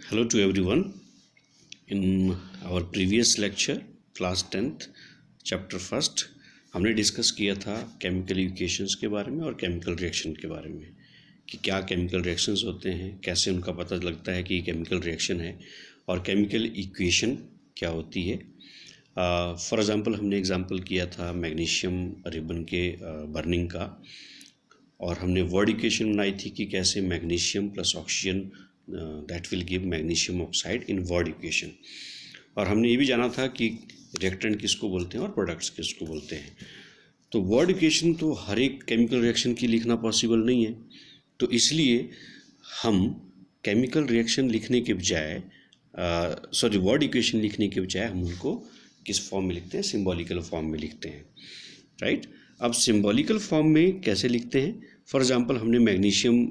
Hello to everyone. In our previous lecture, class 10th, chapter first, हमने discuss किया था chemical equations के बारे में और केमिकल रिएक्शन के बारे में कि क्या केमिकल रिएक्शंस होते हैं, कैसे उनका पता लगता है कि ये केमिकल रिएक्शन है और केमिकल इक्वेशन क्या होती है। फॉर एग्ज़ाम्पल हमने एग्जांपल किया था मैग्नीशियम रिबन के बर्निंग का, और हमने वर्ड इक्वेशन बनाई थी कि कैसे magnesium plus oxygen that will give magnesium oxide in word equation. और हमने ये भी जाना था कि रिएक्टेंट किसको बोलते हैं और प्रोडक्ट्स किसको बोलते हैं। तो वर्ड इक्वेशन तो हर एक केमिकल रिएक्शन की लिखना पॉसिबल नहीं है, तो इसलिए हम केमिकल रिएक्शन लिखने के बजाय वर्ड इक्वेशन लिखने के बजाय हम उनको किस फॉर्म में लिखते हैं, सिंबॉलिकल फॉर्म में लिखते हैं, राइट। अब सिंबॉलिकल फॉर्म में कैसे लिखते हैं, फॉर एग्जांपल हमने मैग्नीशियम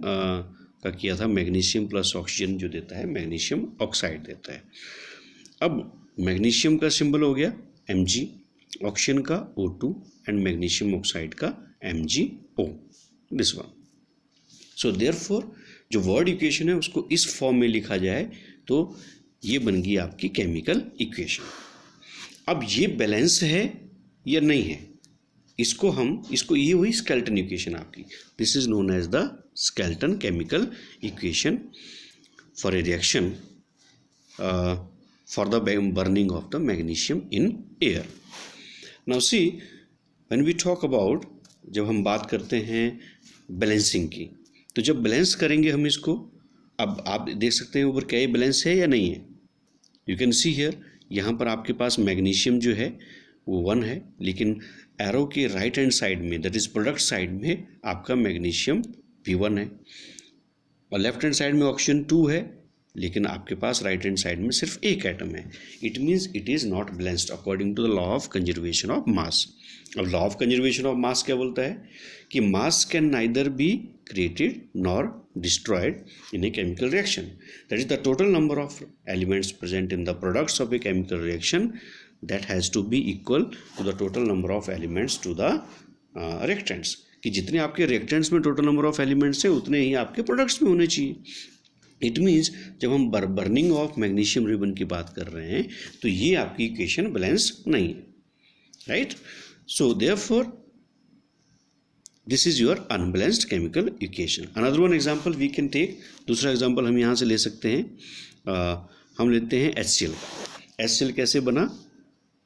का किया था, मैग्नीशियम प्लस ऑक्सीजन जो देता है मैग्नीशियम ऑक्साइड देता है। अब मैग्नीशियम का सिंबल हो गया Mg, ऑक्सीजन का O2 एंड मैग्नीशियम ऑक्साइड का MgO, this one. So therefore जो वर्ड इक्वेशन है उसको इस फॉर्म में लिखा जाए तो ये बन गई आपकी केमिकल इक्वेशन। अब ये बैलेंस है या नहीं है, इसको ये हुई स्केलेटन इक्वेशन आपकी। This is known as the skeleton chemical equation for a reaction for the burning of the magnesium in air. Now see when we talk about, जब हम बात करते हैं बैलेंसिंग की, तो जब बैलेंस करेंगे हम इसको, अब आप देख सकते हैं ऊपर क्या ये बैलेंस है या नहीं है। यू कैन सी हियर, यहाँ पर आपके पास मैग्नीशियम जो है वो 1 है, लेकिन एरो के राइट हैंड साइड में, दैट इज प्रोडक्ट साइड में, आपका मैग्नीशियम भी 1 है, और लेफ्ट हैंड साइड में ऑक्सीजन 2 है, लेकिन आपके पास राइट हैंड साइड में सिर्फ एक एटम है। It means it is not balanced according to the law of conservation of mass. अब law of conservation of mass क्या बोलता है कि mass can neither be created nor destroyed in a chemical reaction. That is the total number of elements present in the products of a chemical reaction that has to be equal to the total number of elements to the reactants. कि जितने आपके reactants में total number of elements है उतने ही आपके products में होने चाहिए। It means जब हम burning of magnesium ribbon की बात कर रहे हैं तो ये आपकी equation balance नहीं है, right? So therefore this is your unbalanced chemical equation. Another one example we can take, दूसरा एग्जाम्पल हम यहाँ से ले सकते हैं। हम लेते हैं HCl। HCl कैसे बना,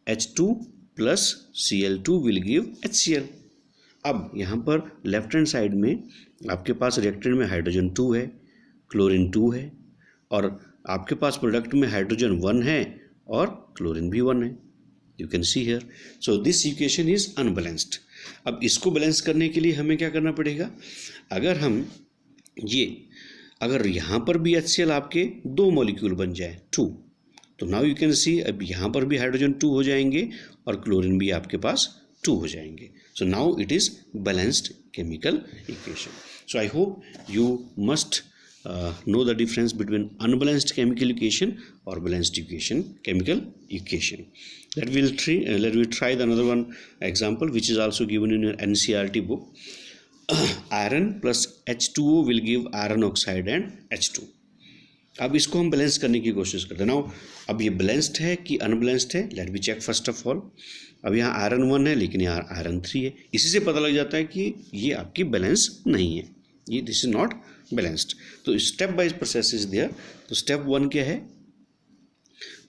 H2 plus Cl2 will give HCl। अब यहाँ पर लेफ्ट हैंड साइड में आपके पास रिएक्टेंट में हाइड्रोजन 2 है, क्लोरीन 2 है, और आपके पास प्रोडक्ट में हाइड्रोजन 1 है और क्लोरीन भी 1 है। You can see here, so this equation is unbalanced. अब इसको बैलेंस करने के लिए हमें क्या करना पड़ेगा, अगर यहाँ पर भी HCl आपके 2 मॉलिक्यूल बन जाए 2, तो नाउ यू कैन सी अब यहाँ पर भी हाइड्रोजन 2 हो जाएंगे और क्लोरीन भी आपके पास 2 हो जाएंगे। So now it is balanced chemical equation. So I hope you must know the difference between unbalanced chemical equation or balanced equation, chemical equation. Let me try the another one example which is also given in your NCERT book. Iron plus H2O will give iron oxide and H2. अब इसको हम balance करने की कोशिश करते हैं। Now अब ये बैलेंस्ड है कि अनबैलेंस्ड है, let be check first of all. अब यहाँ आयरन 1 है लेकिन यहाँ आयरन 3 है, इसी से पता लग जाता है कि ये आपकी बैलेंस नहीं है, ये दिस इज नॉट बैलेंस्ड। तो step wise process is there. तो स्टेप 1 क्या है,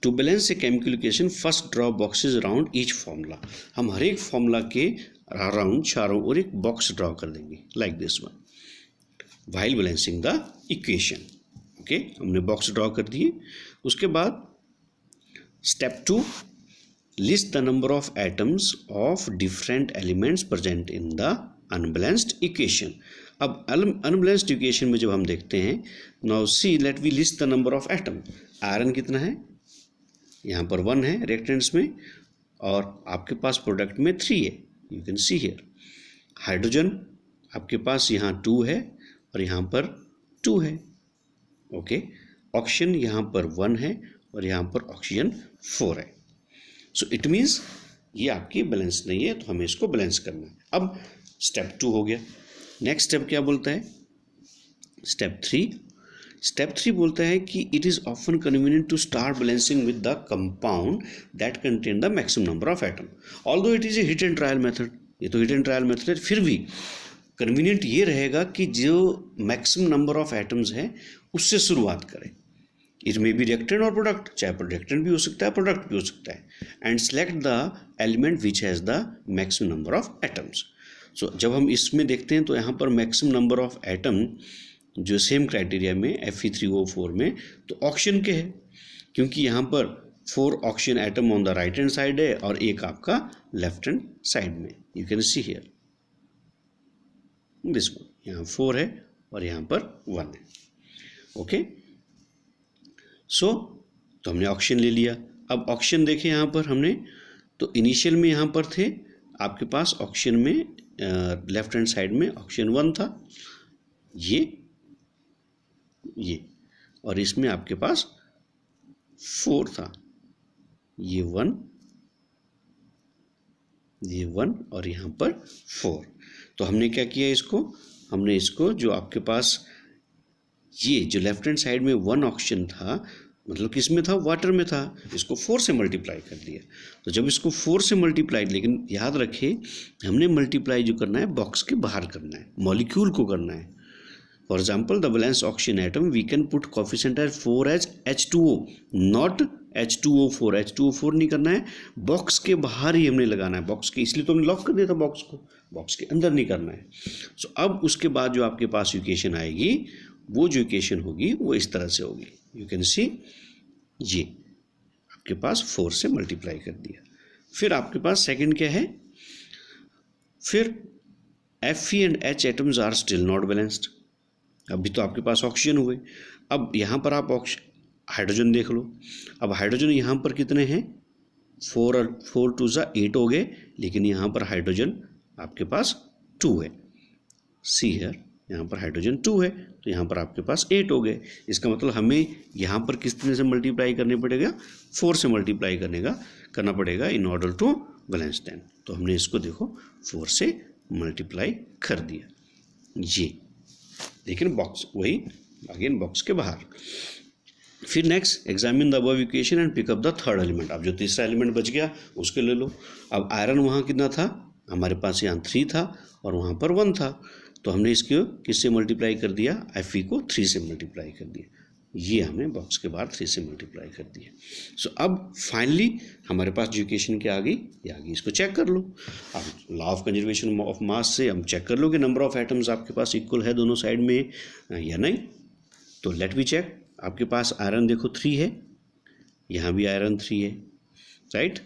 to balance a chemical equation first draw boxes around each formula. हम हर एक फॉर्मूला के अराउंड चारों ओर एक बॉक्स ड्रॉ कर देंगे like this one while balancing the equation. Okay, हमने बॉक्स ड्रॉ कर दिए। उसके बाद step 2, list the number of atoms of different elements present in the unbalanced equation. अब अनबैलेंस्ड इक्वेशन में जब हम देखते हैं, now see let we list the number of atom. Iron कितना है, यहाँ पर 1 है रिएक्टेंट्स में, और आपके पास प्रोडक्ट में 3 है, you can see here. Hydrogen आपके पास यहाँ 2 है और यहाँ पर 2 है। ओके, ऑक्सीजन यहाँ पर 1 है और यहाँ पर ऑक्सीजन 4 है। सो इट मीन्स ये आपकी बैलेंस नहीं है, तो हमें इसको बैलेंस करना है। अब स्टेप 2 हो गया। नेक्स्ट स्टेप क्या बोलता है, स्टेप 3, स्टेप 3 बोलता है कि it is often convenient to start balancing with the compound that contain the maximum number of atom. Although it is a hit and trial method, ये तो हिट एंड ट्रायल मेथड है, फिर भी convenient ये रहेगा कि जो मैक्सिमम नंबर ऑफ एटम्स है उससे शुरुआत करें। इट मे बी रिएक्टेंट और प्रोडक्ट, चाहे रिएक्टेंट भी हो सकता है प्रोडक्ट भी हो सकता है, and select the element which has the maximum number of atoms. सो जब हम इसमें देखते हैं तो यहाँ पर मैक्सिमम नंबर ऑफ एटम जो सेम क्राइटेरिया में Fe3O4 में तो ऑक्सीजन के है, क्योंकि यहाँ पर 4 oxygen atom on the right hand side है और एक आपका लेफ्ट हैंड साइड में। You can see here this one, यहाँ 4 है और यहाँ पर 1 है। ओके, सो तो हमने ऑक्सीजन ले लिया। अब ऑक्सीजन देखें यहाँ पर हमने, तो इनिशियल में यहाँ पर थे आपके पास ऑक्सीजन में लेफ्ट हैंड साइड में ऑक्सीजन 1 था, ये और इसमें आपके पास 4 था, ये 1 और यहाँ पर 4। तो हमने क्या किया, हमने इसको जो आपके पास ये जो लेफ्ट हैंड साइड में 1 ऑक्सीजन था, मतलब किस में था, वाटर में था, इसको 4 से मल्टीप्लाई कर दिया। तो जब इसको 4 से मल्टीप्लाई, लेकिन याद रखें हमने मल्टीप्लाई जो करना है बॉक्स के बाहर करना है, मॉलिक्यूल को करना है। For example the balance oxygen atom we can put coefficient as 4 as H2O, not H2O4। H2O4 नहीं करना है, बॉक्स के बाहर ही हमने लगाना है, बॉक्स के, इसलिए तो हमने लॉक कर दिया था बॉक्स को, बॉक्स के अंदर नहीं करना है। सो अब उसके बाद जो आपके पास इक्वेशन आएगी, वो जो इक्वेशन होगी वो इस तरह से होगी। यू कैन सी ये आपके पास 4 से मल्टीप्लाई कर दिया। फिर आपके पास सेकंड क्या है, फिर Fe and H atoms are still not balanced. अभी तो आपके पास ऑक्सीजन हुए, अब यहाँ पर आप हाइड्रोजन देख लो। अब हाइड्रोजन यहाँ पर कितने हैं, 4 और 4 2 जा 8 हो गए, लेकिन यहाँ पर हाइड्रोजन आपके पास 2 है। सी है, यहाँ पर हाइड्रोजन 2 है, तो यहाँ पर आपके पास 8 हो गए। इसका मतलब हमें यहाँ पर किस तरह से मल्टीप्लाई करने पड़ेगा, 4 से मल्टीप्लाई करना पड़ेगा in order to balance them. तो हमने इसको देखो 4 से मल्टीप्लाई कर दिया, ये लेकिन बॉक्स वही अगेन बॉक्स के बाहर। फिर next examine the above equation and pick up the third element. अब जो तीसरा एलिमेंट बच गया उसके ले लो। अब आयरन वहाँ कितना था, हमारे पास यहाँ 3 था और वहाँ पर 1 था, तो हमने इसको किससे मल्टीप्लाई कर दिया, Fe को 3 से मल्टीप्लाई कर दिया, ये हमने बॉक्स के बाहर 3 से मल्टीप्लाई कर दिया। सो अब फाइनली हमारे पास जो इक्वेशन क्या आ गई, ये आ गई, इसको चेक कर लो। अब लॉ ऑफ कंजर्वेशन ऑफ मास से हम चेक कर लो कि नंबर ऑफ एटम्स आपके पास इक्वल है दोनों साइड में या नहीं। तो लेट मी चेक। आपके पास आयरन देखो 3 है, यहाँ भी आयरन 3 है, राइट।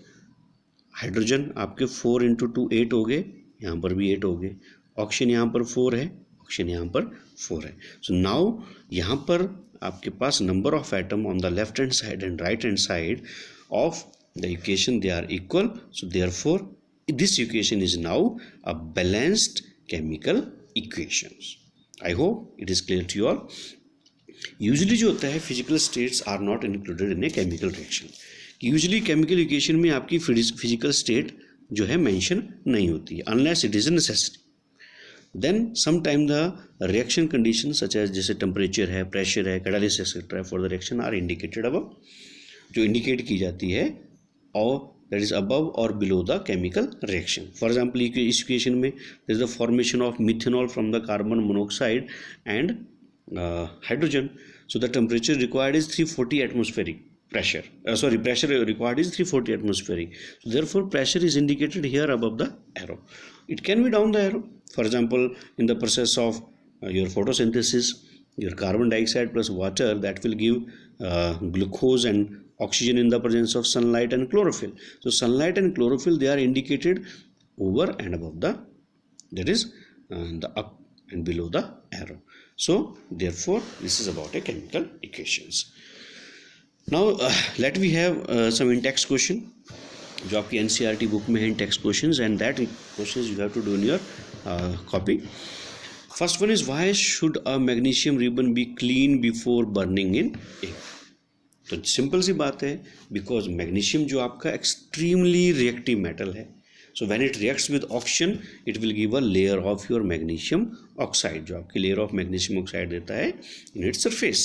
हाइड्रोजन आपके 4 × 2 8 हो गए, यहाँ पर भी 8 हो गए। ऑक्सीजन यहाँ पर 4 है, ऑक्सीजन यहाँ पर 4 है। सो नाउ यहाँ पर आपके पास number of atom on the left hand side and right hand side of the equation they are equal. So therefore this equation is now a balanced chemical equations. I hope it is clear to you all. Usually जो होता है physical states are not included in a chemical reaction. Usually chemical equation में आपकी physical state जो है mention नहीं होती है unless it is a necessity. Then some time the reaction condition such as जैसे टेम्परेचर है, प्रेशर है, catalysis etcetera for the reaction are indicated above, जो इंडिकेट की जाती है और दैट इज अबव और below the chemical reaction. For example इस इक्वेशन में there is the formation of methanol from the carbon monoxide and hydrogen. So the temperature required is 340 atmospheric pressure. Pressure required is 340 atmospheric. So therefore pressure is indicated here above the arrow. It can be down the arrow. For example, in the process of your photosynthesis, your carbon dioxide plus water that will give glucose and oxygen in the presence of sunlight and chlorophyll. So sunlight and chlorophyll, they are indicated over and above the, that is the up and below the arrow. So therefore this is about a chemical equations. Now let we have some in text question जो आपकी NCERT book में है, in text questions, and that questions you have to do in your copy. First one is why should a magnesium ribbon be clean before burning in ink? तो simple सी बात है, because magnesium जो आपका extremely reactive metal है, so when it reacts with oxygen it will give a layer of your magnesium oxide, जो आपकी layer of magnesium oxide देता है in its surface.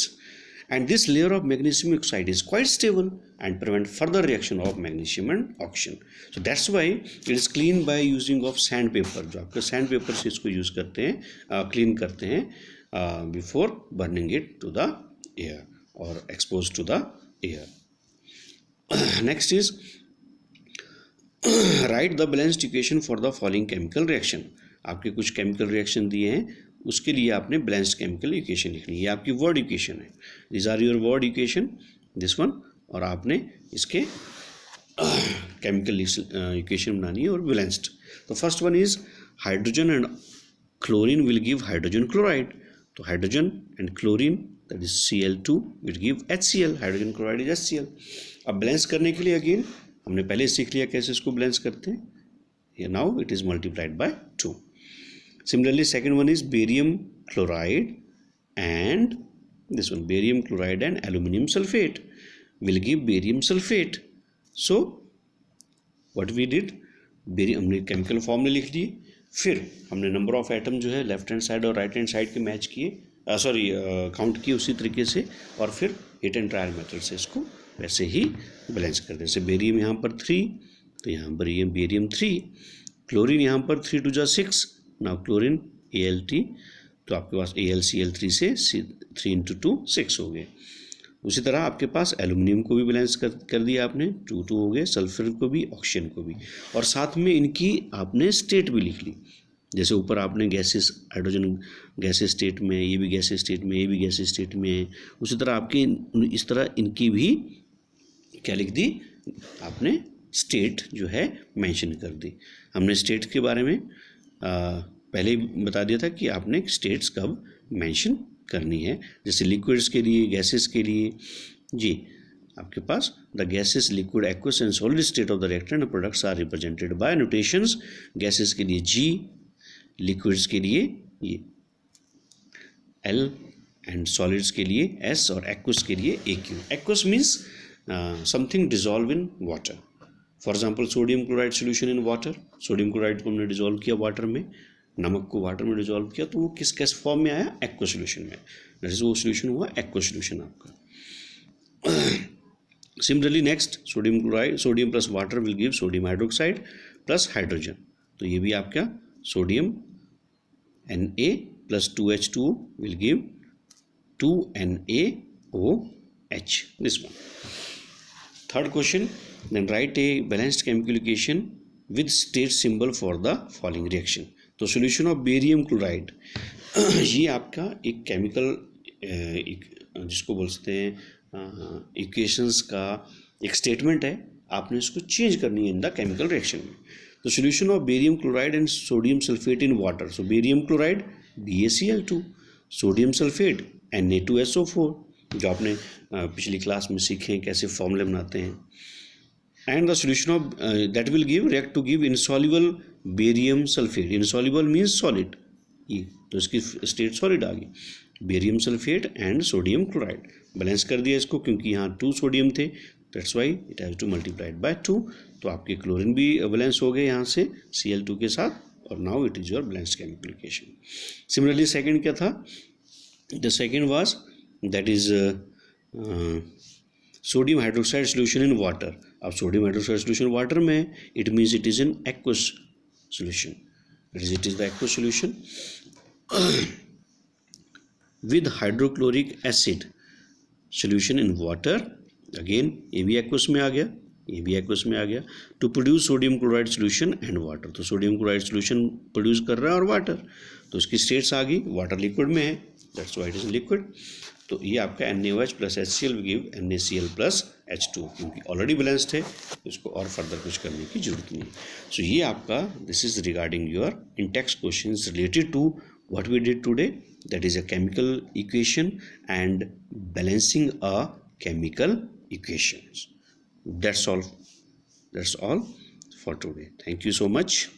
and this layer of magnesium oxide is quite stable and prevent further reaction of magnesium and oxygen. So that's why it is cleaned by using of sandpaper. जो आपके sandpaper से इसको use करते हैं, clean करते हैं before burning it to the air or exposed to the air. Next is write the balanced equation for the following chemical reaction. आपके कुछ chemical reaction दिए हैं, उसके लिए आपने बैलेंस्ड केमिकल इक्वेशन लिखनी है. ये आपकी वर्ड इक्वेशन है. This are your word equation, this one, और आपने इसके केमिकल इक्वेशन बनानी है और बैलेंस्ड. तो first one is hydrogen and chlorine will give hydrogen chloride. तो hydrogen and chlorine that is Cl2 will give HCl. Hydrogen chloride is HCl. अब balance करने के लिए अगेन हमने पहले सीख लिया कैसे इसको बैलेंस करते हैं. Now it is multiplied by 2. Similarly, second one is barium chloride and this one, barium chloride and aluminum sulfate will give barium sulfate. So what we did, हमने केमिकल फॉर्मूले लिख दिए, फिर हमने नंबर ऑफ एटम जो है left hand side और right hand side के मैच किए, काउंट किए उसी तरीके से, और फिर हिट एंड ट्रायल मेथड से इसको वैसे ही बैलेंस कर दें. जैसे बेरियम यहाँ पर 3, तो यहाँ पर ये बेरियम 3, क्लोरीन यहाँ पर 3 2 6, नाउ क्लोरीन Alt, तो आपके पास AlCl3 से 3 × 2 6 हो गए. उसी तरह आपके पास एल्यूमिनियम को भी बैलेंस कर दिया आपने, 2 2 हो गए, सल्फर को भी, ऑक्सीजन को भी, और साथ में इनकी आपने स्टेट भी लिख ली. जैसे ऊपर आपने गैसेस, हाइड्रोजन गैसेस स्टेट में, ये भी गैसेस स्टेट में, ये भी गैसेस स्टेट में है, उसी तरह आपकी इस तरह इनकी भी क्या लिख दी आपने, स्टेट जो है मेंशन कर दी. हमने स्टेट के बारे में पहले ही बता दिया था कि आपने स्टेट्स कब मेंशन करनी है. जैसे लिक्विड्स के लिए, गैसेस के लिए जी, आपके पास the gases, liquid, aqueous and solid state of the reactant and products are represented by notations. Gases के लिए G, लिक्विड्स के लिए ये L एंड सॉलिड्स के लिए S और एक्वस के लिए AQ. Aqueous means something dissolve in water. For example sodium chloride solution in water. Sodium chloride को हमने डिजॉल्व किया वाटर में, नमक को वाटर में डिजॉल्व किया, तो वो किस कैसे फॉर्म में आया, एक्वा सोल्यूशन में. जैसे वो सोल्यूशन हुआ एक्वा सोल्यूशन आपका. Similarly next, sodium chloride, sodium plus water will give sodium hydroxide plus hydrogen. तो ये भी आपका sodium Na plus 2H2O will give 2NaOH. This one. Third question, then write a balanced chemical equation with state symbol for the following reaction. तो solution of barium chloride ये आपका एक chemical जिसको बोलते हैं इक्वेशंस का एक स्टेटमेंट है. आपने इसको चेंज करनी है इन द केमिकल रिएक्शन में. तो solution of barium chloride and sodium sulfate in water. So barium chloride BaCl2, sodium sulfate Na2SO4, जो आपने पिछली क्लास में सीखे हैं कैसे फॉर्मूले बनाते हैं. And the solution of that will give react to give insoluble barium sulfate. Insoluble means solid. ये तो इसकी स्टेट सॉलिड आ गई. Barium sulphate and sodium chloride balance कर दिया इसको, क्योंकि यहाँ 2 सोडियम थे, that's why it has two multiplied by 2. तो आपके क्लोरीन भी बैलेंस हो गए यहाँ से Cl2 के साथ, और now it is your balanced chemical equation. Similarly second क्या था, the second was that is sodium hydroxide solution in water. अब सोडियम हाइड्रोक्साइड सोल्यूशन वाटर में, it means it is in aqueous solution, it is the aqueous solution with hydrochloric acid solution in water. Again ये भी aqueous में आ गया, ये भी aqueous में आ गया. To produce sodium chloride solution and water. तो सोडियम क्लोराइड सोल्यूशन प्रोड्यूस कर रहा है और वाटर, तो इसकी स्टेट्स आ गई. वाटर लिक्विड में है, that's why it is liquid. तो ये आपका NaOH plus HCl will give NaCl plus H2, क्योंकि ऑलरेडी बैलेंस्ड है, इसको और फर्दर कुछ करने की जरूरत नहीं है. सो ये आपका this is regarding your in text questions related to what we did today, that is a chemical equation and balancing a chemical equations. That's all for today. Thank you so much.